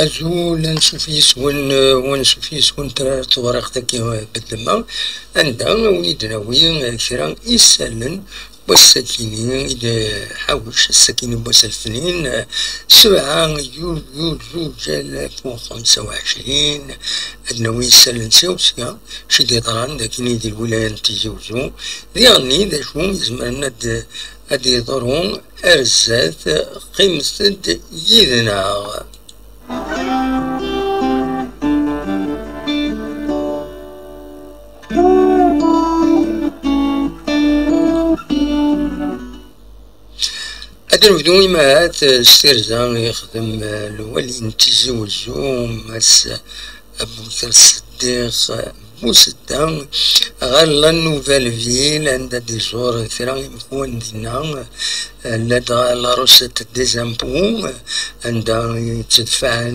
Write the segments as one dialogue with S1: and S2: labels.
S1: أزول نشوف يسون ترى طوارق تاكي بالدماغ عندها وليدنا وين كرا يسالن والسكينين إذا حوش السكينة بوس الفنين 7 يوليو 2025 أدنا ويسالن سوسيا شدي طران لكن دي الولاية تيجوزو يعني ذا شو يزمرنا أدي ضرون أرزات قيمة يدنا. أدر بدون ما هات استرزان يخدم الولي نتيجي وزوم مس أبو بكر الصديق بوسدان غير لا نوفال فيل عندها دي جور ثرا يكون دينا لدى لا روسيت دي زامبو عندها تدفع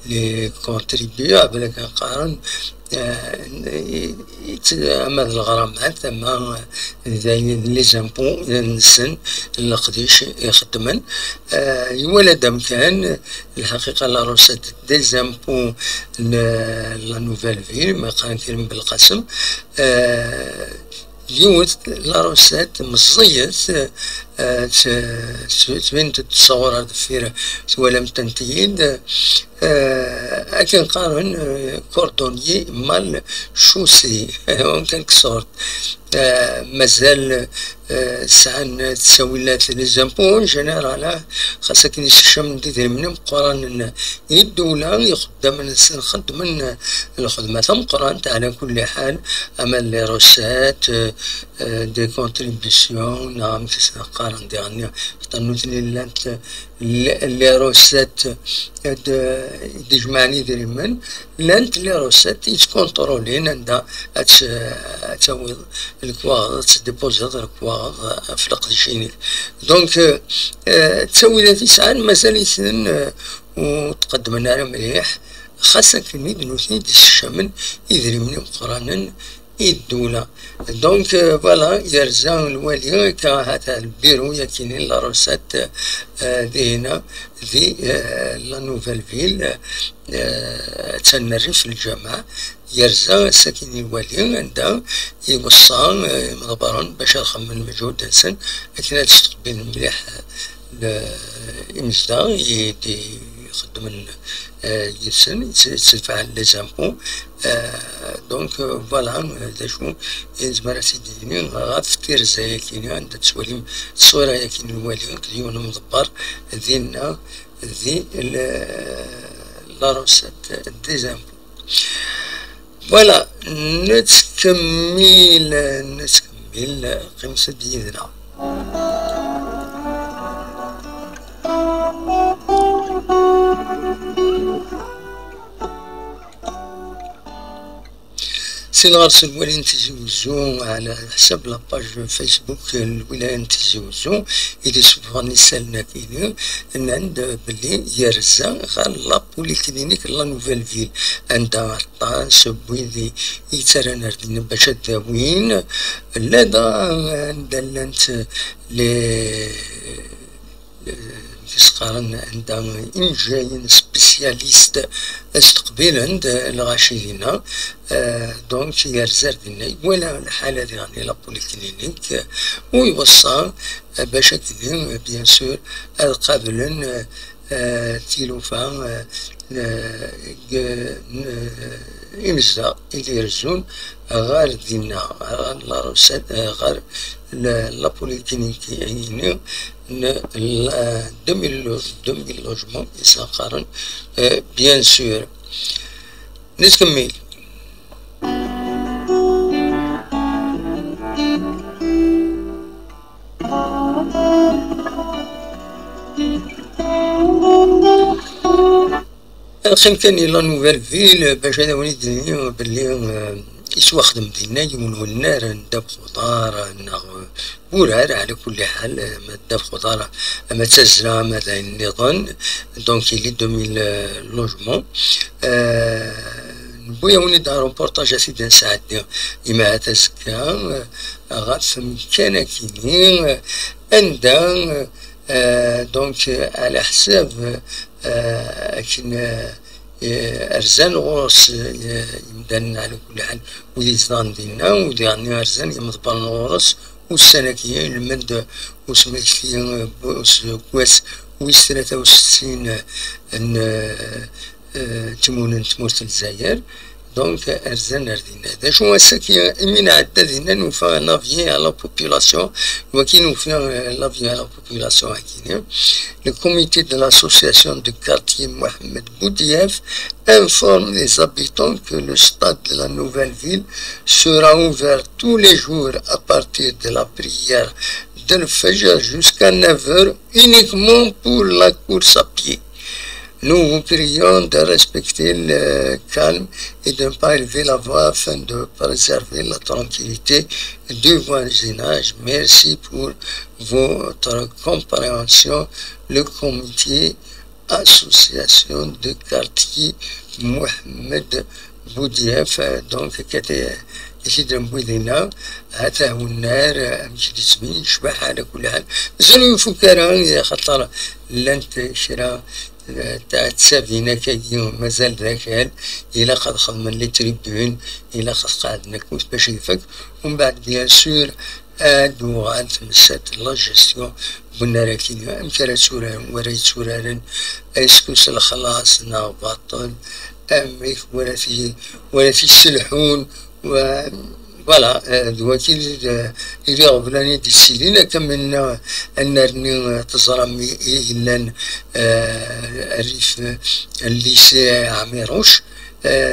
S1: لي كونتريبيابل كنقارن أما الغرامات أما لي زامبو السن القديش يخدمن يولد أمكان الحقيقة لا روسيت دي زامبو لا نوفال فيل ما قارن كريم بالقسم يوت لا روسيت مزيت تبين تتصور هذا الفيرة ولم تنتهي أكن قارن كوردونيي مال شوسي ممكن كسورت مازال ساعة تساويلات لي زامبو جينيرال خاصك نستشم دير منهم قران الدولة يخدم نخدم الخدمة ثم قران على كل حال أما لي روسات دي كونتريبيسيون نعم قارن ديالنا خطنوتني لانت لي روسات ديجمعني دريمن لانت لي روسات يتكونترولين عندها تساوي الكواغ تديبوزيت الكواغ في القديشينيك دونك تساوي ذا تسعة مازال يثنن وتقدمنا على مليح خاصة كلمة نوثني الشمن يدري من قرانا الدولة دونك فوالا يرزا الوالي كهذا البيرو يكين لا روسات دينا في لا نوفال فيل تنري في الجامعة يرزا ساكن الوالي عندها يوصى مضبرا باش يخمم المجهود انسان لكن تستقبل مليح الامزدا يخدم يسن يدفع لي زامبو دونك فوالا هذا شو يزمر سيديني غافتير زي كيني عندها تسوالي تصويرة يكين الوالي ديون مضبر ذينا ذي لا روسات دي زامبو فوالا نتكمل قيمة ديالنا سي الغرس الوالي نتزوجو على حساب لاباج فيسبوك الولاية نتزوجو إذا سبحاني سالنا كيني أن عند بلي يرزا غير لا بوليكلينيك لا نوفيل فيل عندها عطان سبويدي يترى نردين باش داوين لدى عندها لي كيسقارن عندها إنجاين سبيسياليست استقبال عند الغاشيين دونك يرزر دينا ولا الحالة يعني لا بوليكلينيك ويوصى باش كدير بيان سور قابلا تيلوفا إمزا اللي يرزون غير دينا لا روسات غير لا بوليكلينيك يعني دمي لوجمون يساقرن بيان سور نكمل خمكاني لا نوفيل فيل باش هذا وليد الدنيا باللي يسوا خدم دينا يمون النار نداب خضار ورار على كل حال ما داب خضار ما تزرع ماذا النظام دونك اللي 2000 لوجمون بويا وليد روبورتاج اسيدي نساعدني إما تزكى غاف مكانة كينين عندها دونك على حساب كنا أرزان غورس يمدن على كل حال ولي زدان دينا ودي عني أرزان يمضبان غورس والسنكية المد وسمكتي كواس ويس 63 تمون تمورت الجزائر دونك أرزان أردينا هذا شو ساكي من عددنا نوفا لافي على بوبولاسيون وكي نوفا لافي على بوبولاسيون هكينا. Le comité de l'association de quartier Mohamed Boudiaf informe les habitants que le stade de la nouvelle ville sera ouvert tous les jours à partir de la prière de l'Fajr jusqu'à 9h uniquement pour la course à pied. Nous vous prions de respecter le calme et de ne pas élever la voix afin de préserver la tranquillité du voisinage. Merci pour votre compréhension. Le comité association de quartier Mohamed Boudiaf donc كتي بويدينا هذا هو النار مش تسمين شبح على كل حال زنو فكرة خطر لانت شرا تاع تسافينا كي مازال ذاك إلا قد خدم لي تريبيون إلا قد قعدنا كنت باش يفك ومن بعد بيان سور هادو غنتمسات لا جيستيون قلنا راكين أمكرا سوران وريت سوران أسكوس الخلاص باطل أميك ولا في السلحون و فوالا دوكي إلى غبلاني دي السيلين كملنا أنرني تزرم إلا الريف الليسي عميروش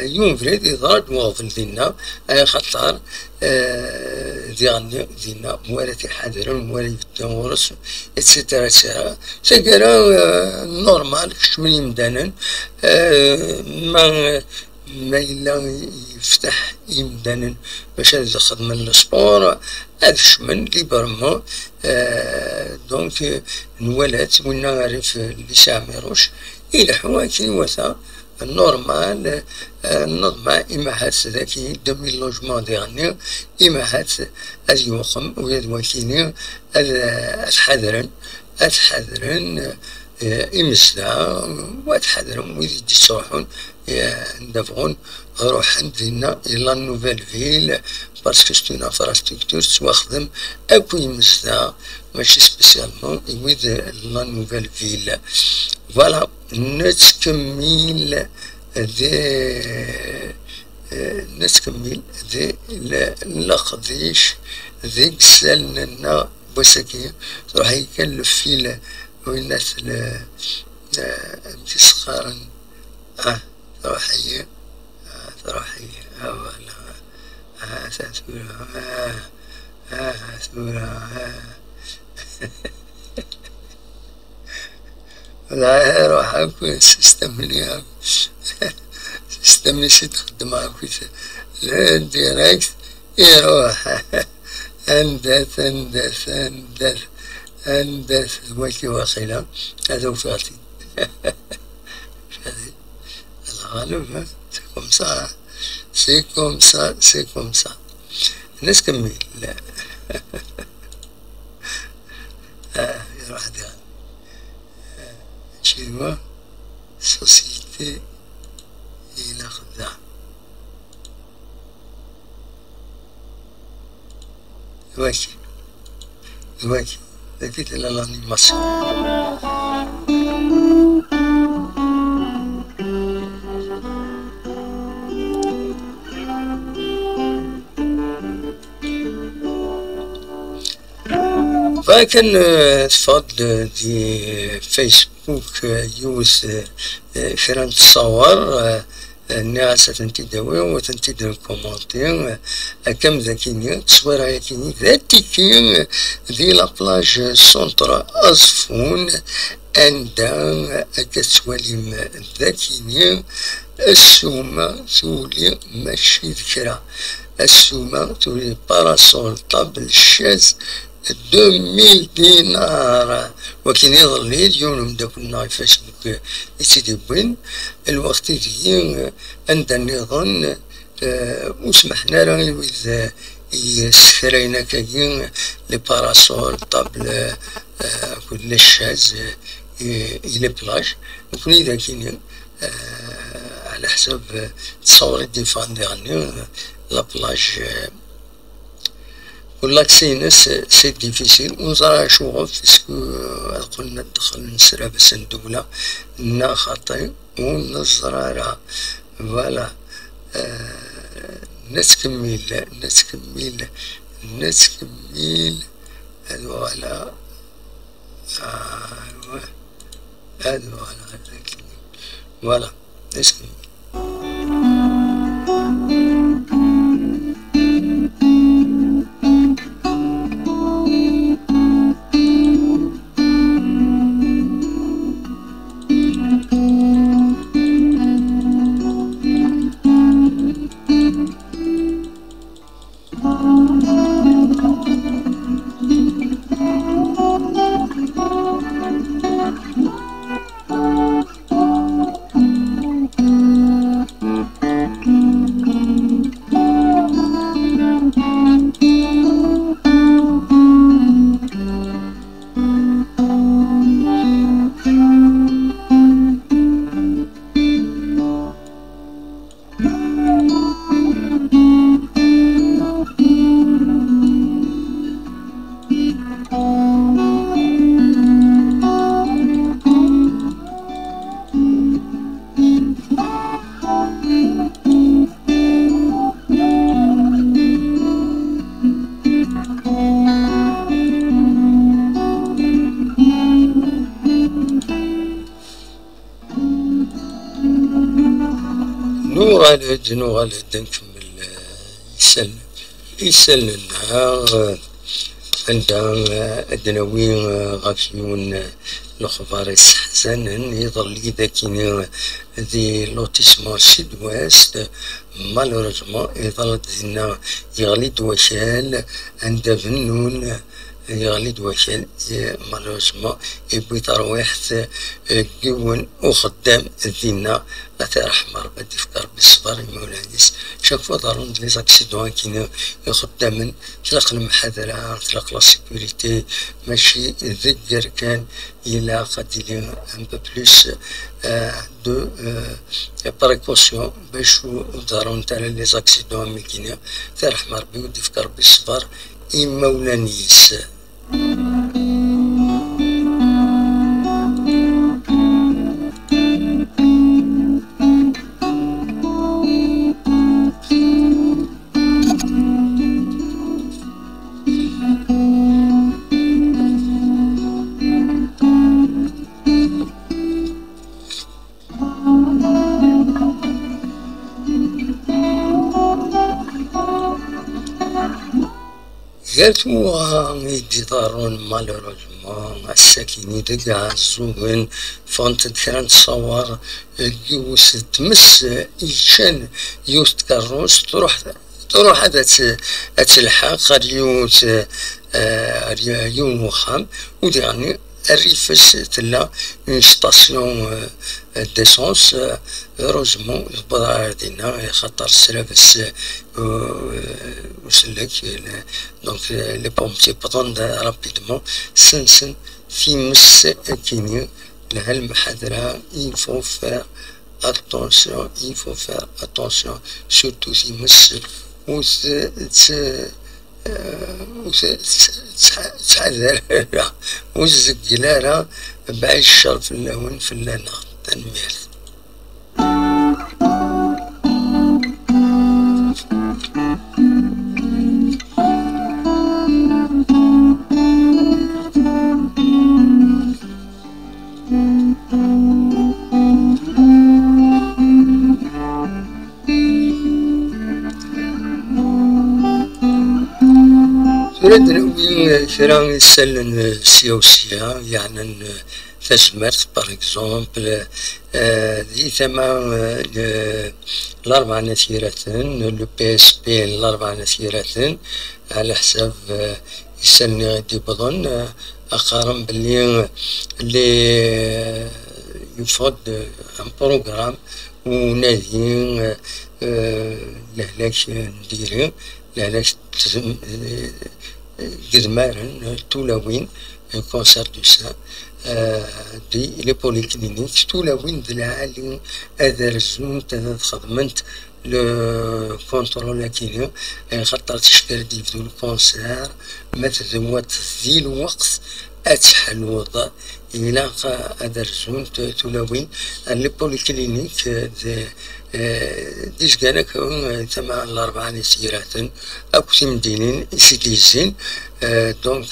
S1: يوم فريد إضراد موظن دينا خطر دينا موالتي حاضر موالي بالتمورس اتسيترا اتسيترا سكرا نورمال كشمني مدانا ما إلا يفتح يمدانا باش يدخل من السبور هذا شمن ليبرمون دونك نولات ونا عارف ليس عميروش إلى حواكي وثا نورمال نضمع إماحات ذاكي 2000 لوجمون ديالنا إماحات هذ يوخم ويد وكيني أتحذرن إمسدا وأتحذرن ويد يتروحون ندفعون روح عندنا إلى نوفيل فيل باسكو سي اون انفراستركتور تواخدم أكو يمسدا ماشي سبيسيالمون ويد لا نوفيل فيل. فوالا نتكمل ذي لقديش ذي قسالنا بوسكي تروح يكلف فيل والناس تسخارن تروح هي لا روح أكو سيستم اللي تخدم أكو لا ديريكت يروح هندس وكي واخيلا هذا وفاتي الغالب سي كوم سا الناس كمل لا يروح ديال شنو سوسيتي إلى خدام واكي لقيت إلى l'animation. فكان تفضل دي فيسبوك يوز كرا تصور الناس تنتداوي وتنتدى الكومنتير كم ذاكيني تصوير كيني ذاتي كين ذي لابلاج سونترا أزفون عندها كتواليم ذاكيني السومة تولي ماشي ذكرى السومة تولي باراسول طابل شاز 2000 دينار وكين يظل يوم مداولنا فيسبوك يتدبن الوقت دي عندنا يظن وسمحنا راه إذا يسخرينا كاين لي باراسول طابل كل الشاز إلى بلاج نكون إذا كاين على حسب تصور الديفان ديالنا لا بلاج واللاكسي ناس سي ديفيسيل ونزرع شوف باسكو قلنا ندخل نسرى بس الدولة نا خاطي ونزرع فوالا نتكمل هادو على فوالا نتكمل. نغالد نكمل يسلنا النهار عندها الدناوين غافيون الأخبار يستحسن يظل إذا كاين ذي لوتيسمون سيد ويست مالوروزمون يظل دينا يغلي دوشال عند فنون يغلي دوشال مالوروزمون يبغي ترويحت كون وخدام دينا لا ترحم ربي تفكر بالصبر مولانيس شافوا ضروري لي زاكسيدون كاين خدامن تلق المحاضرة تلق لا سيكوريتي ماشي ذكر كان إلا قد يلي ان بو بلوس دو بريكوسيون باش ضروري تاع لي زاكسيدون مي كاين ترحم ربي وتفكر بالصبر مولانيس. قالتو يدي دارون مالوروزمون الساكنين دقا الزوين فانت كرا نتصور يوس تمس يشان يوس تكروس تروح هذا تلحق ريوت ريون وخام وديعني الريفس تلا اون ستاسيون ديسونس هوروزمون البضاعة دينا خاطر السلافس وسلك دونك لي بومبتي بطون رابيدمون سنسن في مس كينيو لها المحاضرة يفو فير اتونسيون سورتو في مس تحذر وزقلارا بعد الشر في اللون في اللنا تنمير. كرا يسلن السياسية يعني تسمرت باغ اكزومبل ذي ثما الأربع نثيرات لو بي اس بي الأربع نثيرات على حساب يسلني غادي بظن أقارن بلي اللي يفض ان بروغرام ونادي لهلاك نديري لهلاك قدمارن تولوين كونسير دو سان دي لي بوليكلينيك تولا وين العالي هذا رزون خدمت لو كونترول كيلو خاطر تشكر دي بدو الكونسير مثل موات ذي الوقت أتحل وضع إلى أدرسون تلاوين لي بوليكلينيك ديش كانك تمع الأربعة نسيرات أو تمدينين سيتيزين دونك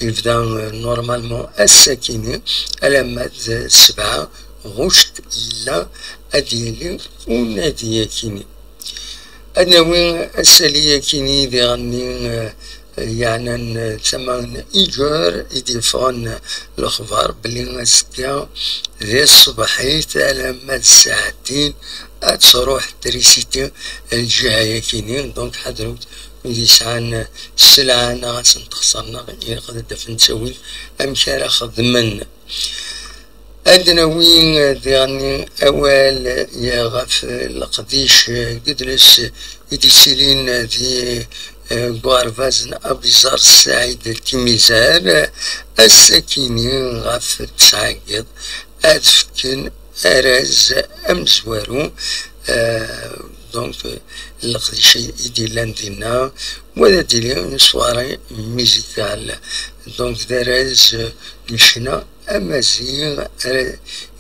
S1: يبدا نورمالمون الساكنة على مد 7 غشت إلا أديلي ونادية كيني أنا وين السالية كيني دي غني يعني تسمى إيجار يديفون الأخبار بلي مسكا ذي الصباحيت على مد ساعتين تروح تريسيتي الجهة كينين دونك حضروت ودي ساعة السلعة أنا غتنتخسرنا يقدر دفن تسوي أمكار خدمنا عندنا وين يعني أول يا غف القديش قدرس يديسيلين ذي غوارفازن أبيزار سعيد التميزار الساكنين غف تسعقد أدفكن أراز أمزوارو دونك القديش يديلان دينا ولا ديلان سواري ميزيكال دونك دراز مشينا أمازيغ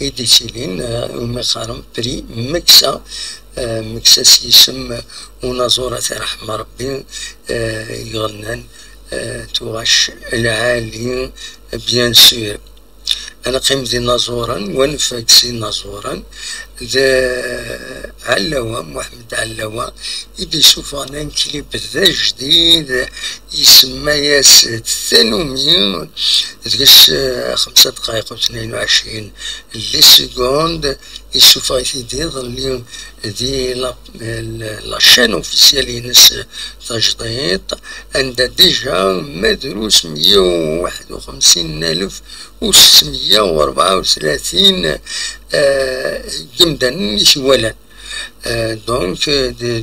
S1: إديسيلين ومقارن بري مكسا مكسا سيسم ونازورة رحمة ربي يغنن تغش العالي بيان سور أنا قيمتي نازورا ونفاكسي نازورا ذا علاوة محمد علاوة يدي شوف أنا كليب ذا جديد يسمى ياس الثانومي ذكش 5 دقائق و22 لي سكوند يشوف غيثيدي ظلي دي لاشين اوفيسيال ينس تجديد عندها ديجا مدروس 151,634 جمدا يشولا دونك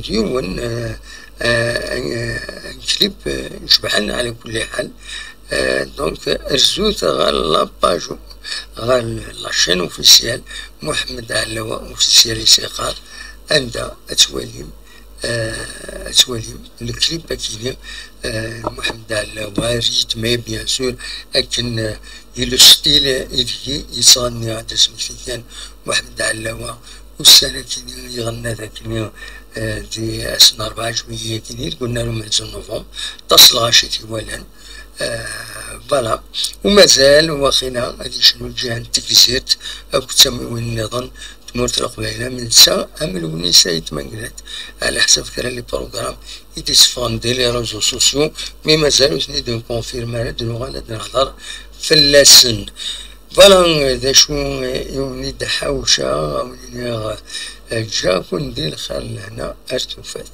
S1: ديون كليب يشبحنا على كل حال دونك رزوت غير لاباجو غير لاشين اوفيسيال محمد علاوة اوفيسيال سيقار عندها أتواليم الكليب كيني محمد علاوة ريتمي بيان سور لكن لو ستيل إلي يصغني عاد اسمك كان محمد علاوة والسنة كيني يغنى ذاك دي أسنى 4 جوية كيني قلنا له من نوفمبر تصل غاشتي ولان فوالا ومازال واخينا هادي شنو الجهة التكزيت أو تسميو النظام تمورت القبيلة من سا أمل ونساء يتمنقلت على حسب كرا لي بروغرام يديسفون دي لي ريزو سوسيو مي مازالو تنيدو كونفيرمار دو غادا نهضر في اللسن فوالا دا شو يوني حوشة وني جا كون دير خال هنا أرتوفات